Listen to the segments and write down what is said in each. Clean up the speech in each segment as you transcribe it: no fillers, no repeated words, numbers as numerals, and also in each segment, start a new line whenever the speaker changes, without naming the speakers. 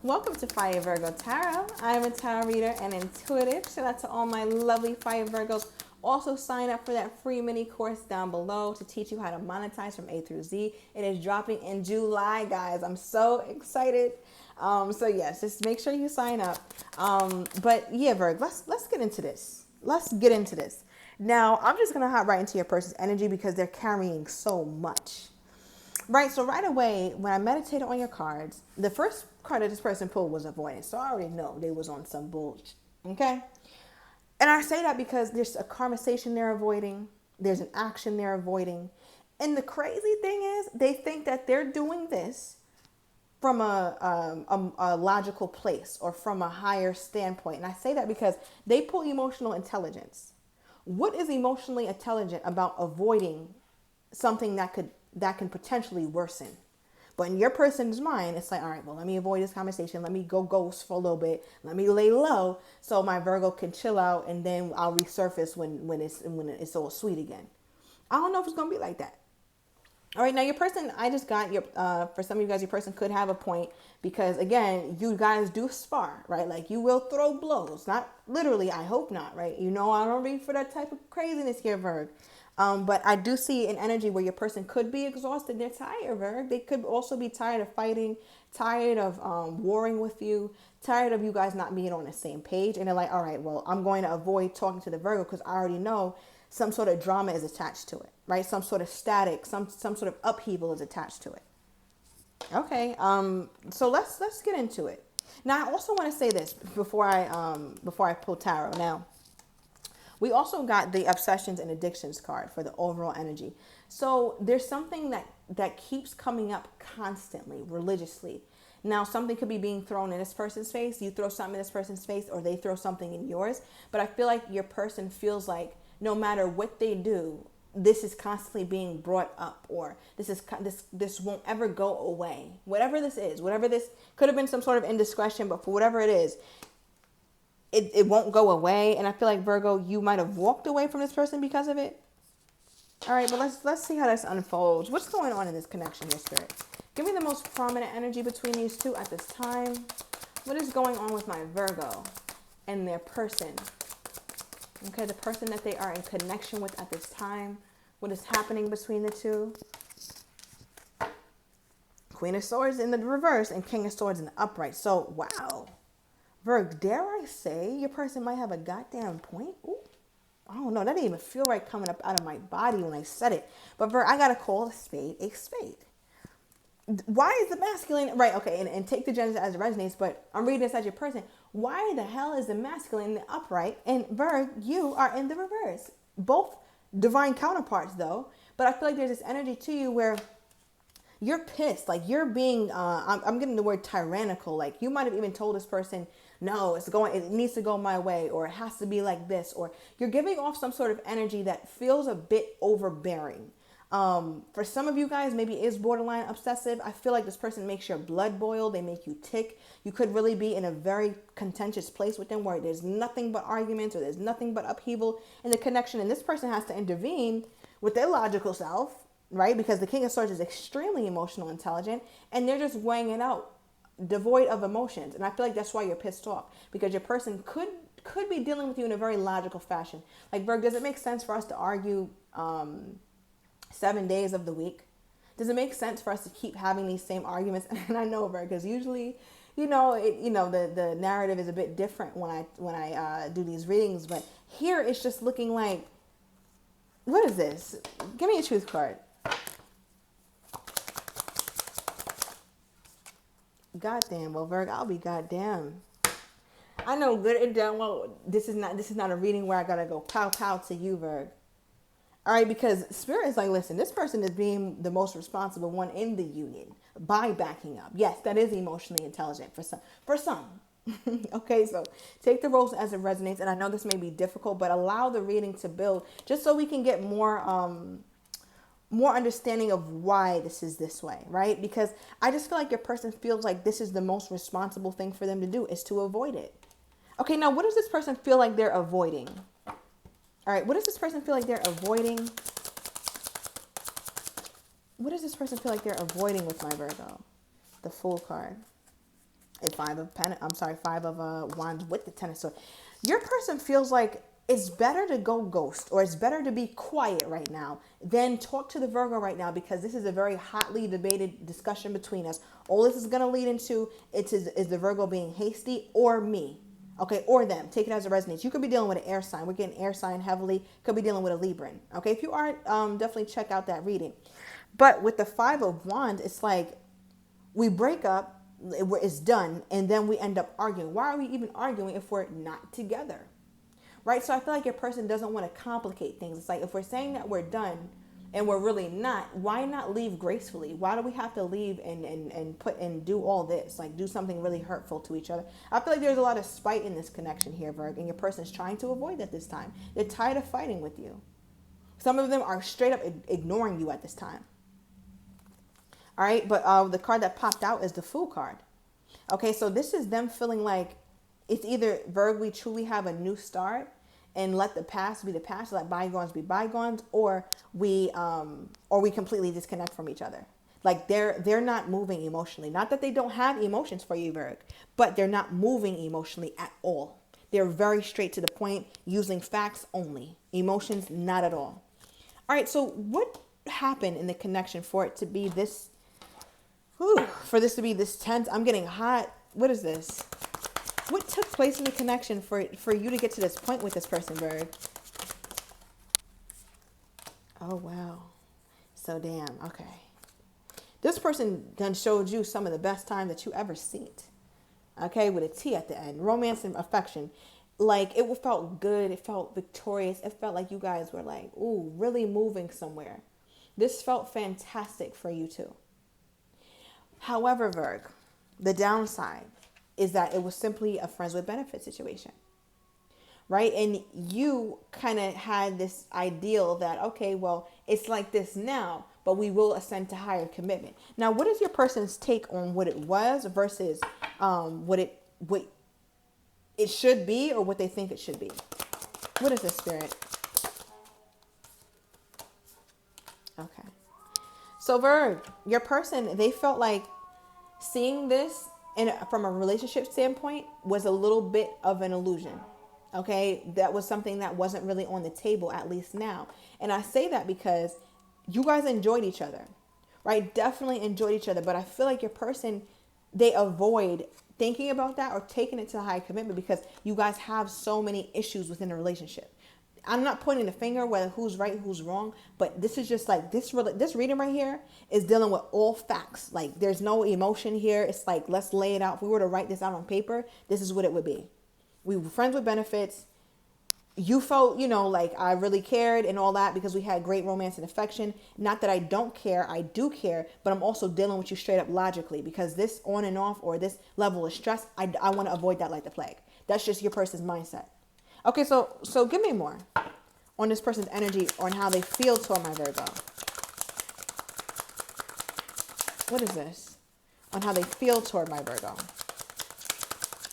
Welcome to Fire Virgo Tarot. I'm a tarot reader and intuitive. Shout out to all my lovely Fire Virgos. Also sign up for that free mini course down below to teach you how to monetize from A through Z. It is dropping in July, guys. I'm so excited. So yes, just make sure you sign up. But yeah, Virg, let's get into this. Let's get into this. Now, I'm just gonna hop right into your person's energy because they're carrying so much. Right, so right away, when I meditated on your cards, the first card that this person pulled was avoidance. So I already know they was on some bullshit, okay? And I say that because there's a conversation they're avoiding. There's an action they're avoiding. And the crazy thing is, they think that they're doing this from a logical place or from a higher standpoint. And I say that because they pull emotional intelligence. What is emotionally intelligent about avoiding something that can potentially worsen? But in your person's mind, it's like, all right, well, let me avoid this conversation. Let me go ghost for a little bit. Let me lay low so my Virgo can chill out, and then I'll resurface when it's all sweet again. I don't know if it's gonna be like that. All right, now your person, I just got your, for some of you guys, your person could have a point because, again, you guys do spar, right? Like, you will throw blows. Not literally, I hope not, right? You know, I don't read for that type of craziness here, Virg. But I do see an energy where your person could be exhausted. They're tired, Virg. They could also be tired of fighting, tired of warring with you, tired of you guys not being on the same page. And they're like, all right, well, I'm going to avoid talking to the Virgo because I already know some sort of drama is attached to it, right? Some sort of static, some sort of upheaval is attached to it. Okay, so let's get into it. Now, I also want to say this before I pull tarot. Now, we also got the obsessions and addictions card for the overall energy. So there's something that keeps coming up constantly, religiously. Now, something could be being thrown in this person's face. You throw something in this person's face, or they throw something in yours. But I feel like your person feels like no matter what they do, this is constantly being brought up, or this won't ever go away. Whatever this is, whatever this could have been, some sort of indiscretion, but for whatever it is, it won't go away. And I feel like, Virgo, you might have walked away from this person because of it. All right, but let's see how this unfolds. What's going on in this connection here, Spirit? Give me the most prominent energy between these two at this time. What is going on with my Virgo and their person? Okay, the person that they are in connection with at this time. What is happening between the two? Queen of Swords in the reverse and King of Swords in the upright. So, wow. Virg, dare I say your person might have a goddamn point? Ooh, I don't know. That didn't even feel right coming up out of my body when I said it. But Virg, I got to call a spade a spade. Why is the masculine, right, okay, and take the gender as it resonates, but I'm reading this as your person. Why the hell is the masculine in the upright and Virg, you are in the reverse? Both divine counterparts though, but I feel like there's this energy to you where you're pissed, like you're being, I'm getting the word tyrannical, like you might have even told this person, no, it needs to go my way, or it has to be like this, or you're giving off some sort of energy that feels a bit overbearing. For some of you guys, maybe it is borderline obsessive. I feel like this person makes your blood boil. They make you tick. You could really be in a very contentious place with them where there's nothing but arguments or there's nothing but upheaval in the connection. And this person has to intervene with their logical self, right? Because the King of Swords is extremely emotional intelligent and they're just weighing it out devoid of emotions. And I feel like that's why you're pissed off, because your person could be dealing with you in a very logical fashion. Like, Virg, does it make sense for us to argue 7 days of the week? Does it make sense for us to keep having these same arguments? And I know, Virg, because usually, the narrative is a bit different when I do these readings, but here it's just looking like, what is this? Give me a truth card. Goddamn, well, Virg, I'll be goddamn. I know good and damn well this is not a reading where I gotta go pow pow to you, Virg. All right, because Spirit is like, listen, this person is being the most responsible one in the union by backing up. Yes, that is emotionally intelligent for some. Okay, so take the roles as it resonates. And I know this may be difficult, but allow the reading to build just so we can get more understanding of why this is this way, right? Because I just feel like your person feels like this is the most responsible thing for them to do is to avoid it. Okay, now what does this person feel like they're avoiding? All right, what does this person feel like they're avoiding? What does this person feel like they're avoiding with my Virgo? The Fool card. And five of wands with the Ten of Swords. Your person feels like it's better to go ghost, or it's better to be quiet right now than talk to the Virgo right now, because this is a very hotly debated discussion between us. All this is going to lead into is the Virgo being hasty or me, okay, or them. Take it as it resonates. You could be dealing with an air sign. We're getting air sign heavily. Could be dealing with a Libran, okay. If you are, definitely check out that reading. But with the Five of Wands, it's like we break up, it's done, and then we end up arguing. Why are we even arguing if we're not together? Right? So I feel like your person doesn't want to complicate things. It's like, if we're saying that we're done and we're really not, why not leave gracefully? Why do we have to leave and do all this? Like, do something really hurtful to each other? I feel like there's a lot of spite in this connection here, Virg, and your person's trying to avoid that this time. They're tired of fighting with you. Some of them are straight up ignoring you at this time. All right, but the card that popped out is the Fool card. Okay, so this is them feeling like it's either, Virg, we truly have a new start and let the past be the past, let bygones be bygones, or we completely disconnect from each other. Like they're not moving emotionally. Not that they don't have emotions for you, Virg, but they're not moving emotionally at all. They're very straight to the point, using facts only. Emotions, not at all. All right, so what happened in the connection for it to be this, for this to be this tense? I'm getting hot. What is this? What took place in the connection for you to get to this point with this person, Virg? Oh, wow. So damn, okay. This person done showed you some of the best time that you ever seen. Okay, with a T at the end. Romance and affection. Like, it felt good. It felt victorious. It felt like you guys were like, ooh, really moving somewhere. This felt fantastic for you too. However, Virg, the downside is that it was simply a friends with benefits situation, right? And you kind of had this ideal that, okay, well, it's like this now, but we will ascend to higher commitment. Now, what is your person's take on what it was versus what it should be, or what they think it should be? What is this, Spirit? Okay. So Virg, your person, they felt like seeing this from a relationship standpoint was a little bit of an illusion. Okay, that was something that wasn't really on the table, at least now. And I say that because you guys enjoyed each other, right? Definitely enjoyed each other. But I feel like your person, they avoid thinking about that or taking it to a high commitment because you guys have so many issues within a relationship. I'm not pointing the finger whether who's right, who's wrong, but this is just like this reading right here is dealing with all facts. Like, there's no emotion here. It's like, let's lay it out. If we were to write this out on paper, this is what it would be. We were friends with benefits. You felt, like I really cared and all that because we had great romance and affection. Not that I don't care. I do care, but I'm also dealing with you straight up logically because this on and off or this level of stress, I want to avoid that like the plague. That's just your person's mindset. Okay, so give me more on this person's energy, on how they feel toward my Virgo. What is this? On how they feel toward my Virgo.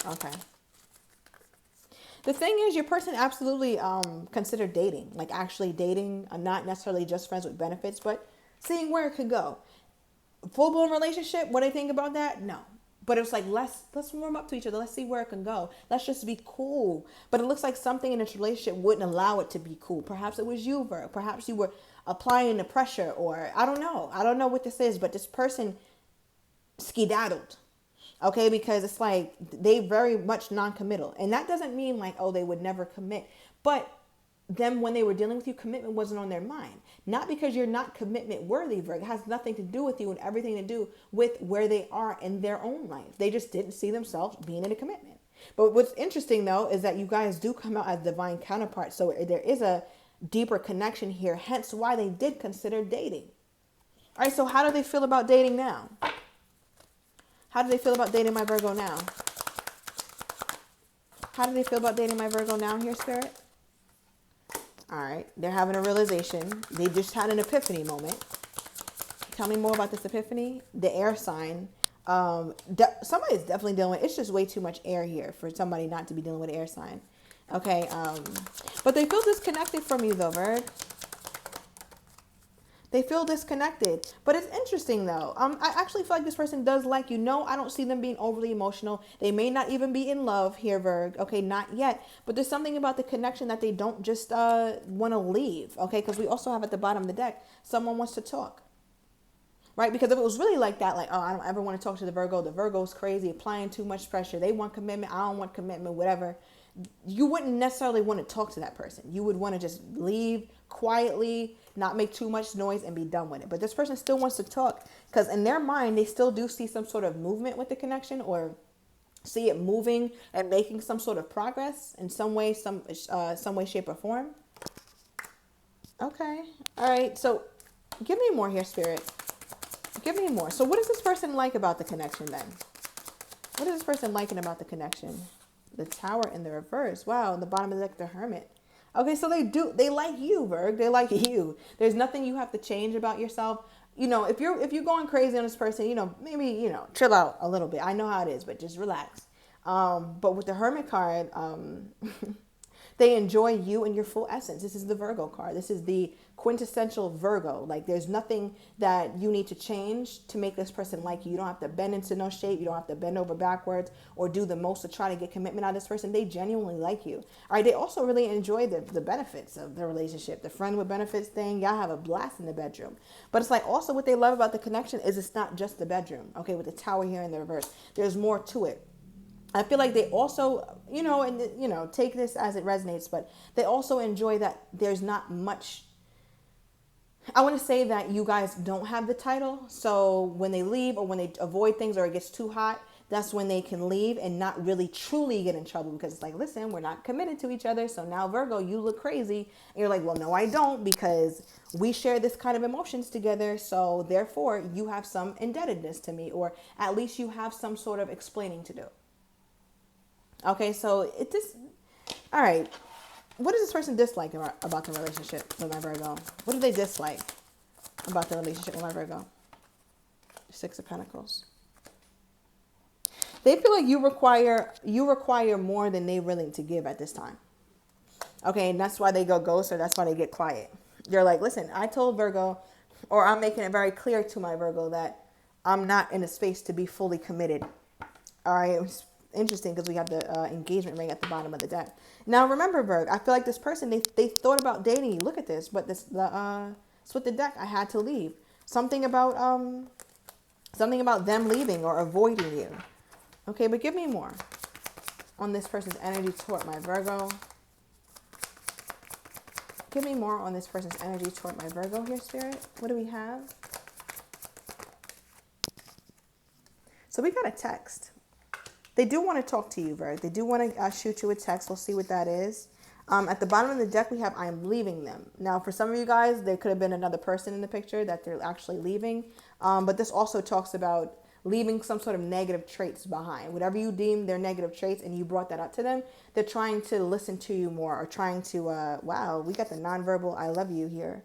Okay. The thing is, your person absolutely considered dating, like actually dating, not necessarily just friends with benefits, but seeing where it could go. Full-blown relationship, what do you think about that? No. But it was like, let's warm up to each other. Let's see where it can go. Let's just be cool. But it looks like something in this relationship wouldn't allow it to be cool. Perhaps it was you, Virgo. Perhaps you were applying the pressure, or I don't know. I don't know what this is, but this person skedaddled. Okay, because it's like they very much non-committal. And that doesn't mean like, oh, they would never commit. But them, when they were dealing with you, commitment wasn't on their mind. Not because you're not commitment worthy, Virgo. It has nothing to do with you and everything to do with where they are in their own life. They just didn't see themselves being in a commitment. But what's interesting, though, is that you guys do come out as divine counterparts. So there is a deeper connection here, hence why they did consider dating. All right, so how do they feel about dating now? How do they feel about dating my Virgo now? How do they feel about dating my Virgo now here, Spirit? All right, they're having a realization. They just had an epiphany moment. Tell me more about this epiphany. The air sign. Somebody's definitely dealing with, it's just way too much air here for somebody not to be dealing with air sign. Okay, but they feel disconnected from you though, Virg. They feel disconnected. But it's interesting though. I actually feel like this person does like you. No, I don't see them being overly emotional. They may not even be in love here, Virg. Okay, not yet. But there's something about the connection that they don't just want to leave. Okay, because we also have at the bottom of the deck, someone wants to talk. Right? Because if it was really like that, like, oh, I don't ever want to talk to the Virgo. The Virgo's crazy, applying too much pressure. They want commitment. I don't want commitment, whatever. You wouldn't necessarily want to talk to that person. You would want to just leave quietly, not make too much noise, and be done with it. But this person still wants to talk because in their mind, they still do see some sort of movement with the connection, or see it moving and making some sort of progress in some way, some way, shape, or form. Okay. All right. So give me more here, Spirit. Give me more. So what is this person like about the connection then? What is this person liking about the connection? The Tower in the reverse. Wow, in the bottom of the deck, the Hermit. Okay, so they like you, Virg. They like you. There's nothing you have to change about yourself. You know, if you're going crazy on this person, you know, maybe, you know, chill out a little bit. I know how it is, but just relax. But with the Hermit card, they enjoy you and your full essence. This is the Virgo card. This is the quintessential Virgo. Like there's nothing that you need to change to make this person like you. You don't have to bend into no shape. You don't have to bend over backwards or do the most to try to get commitment out of this person. They genuinely like you. All right. They also really enjoy the benefits of the relationship. The friend with benefits thing. Y'all have a blast in the bedroom. But it's like also what they love about the connection is it's not just the bedroom. Okay. With the Tower here in the reverse, there's more to it. I feel like they also, you know, and you know, take this as it resonates, but they also enjoy that there's not much. I want to say that you guys don't have the title. So when they leave or when they avoid things or it gets too hot, that's when they can leave and not really truly get in trouble, because it's like, listen, we're not committed to each other. So now Virgo, you look crazy. And you're like, well, no, I don't, because we share this kind of emotions together. So therefore you have some indebtedness to me, or at least you have some sort of explaining to do. Okay, so it just, all right. What does this person dislike about the relationship with my Virgo? What do they dislike about the relationship with my Virgo? Six of Pentacles. They feel like you require more than they're willing to give at this time. Okay, and that's why they go ghost, or that's why they get quiet. They're like, listen, I told Virgo, or I'm making it very clear to my Virgo that I'm not in a space to be fully committed. All right. Interesting because we have the engagement ring at the bottom of the deck. Now remember, Virg, I feel like this person, they thought about dating you. Look at this, but it's with the deck. I had to leave. Something about them leaving or avoiding you. Okay, but give me more on this person's energy toward my Virgo. Give me more on this person's energy toward my Virgo here, Spirit. What do we have? So we got a text. They do want to talk to you, Virg. They do want to shoot you a text. We'll see what that is. At the bottom of the deck, we have I am leaving them. Now, for some of you guys, there could have been another person in the picture that they're actually leaving. But this also talks about leaving some sort of negative traits behind. Whatever you deem their negative traits and you brought that up to them, they're trying to listen to you more, or trying to, wow, we got the nonverbal I love you here.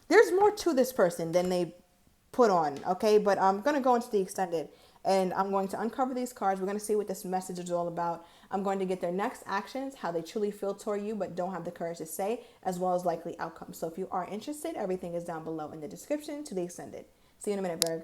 There's more to this person than they put on, okay? But I'm going to go into the extended. And I'm going to uncover these cards. We're going to see what this message is all about. I'm going to get their next actions, how they truly feel toward you, but don't have the courage to say, as well as likely outcomes. So if you are interested, everything is down below in the description to the extended. See you in a minute, Virg.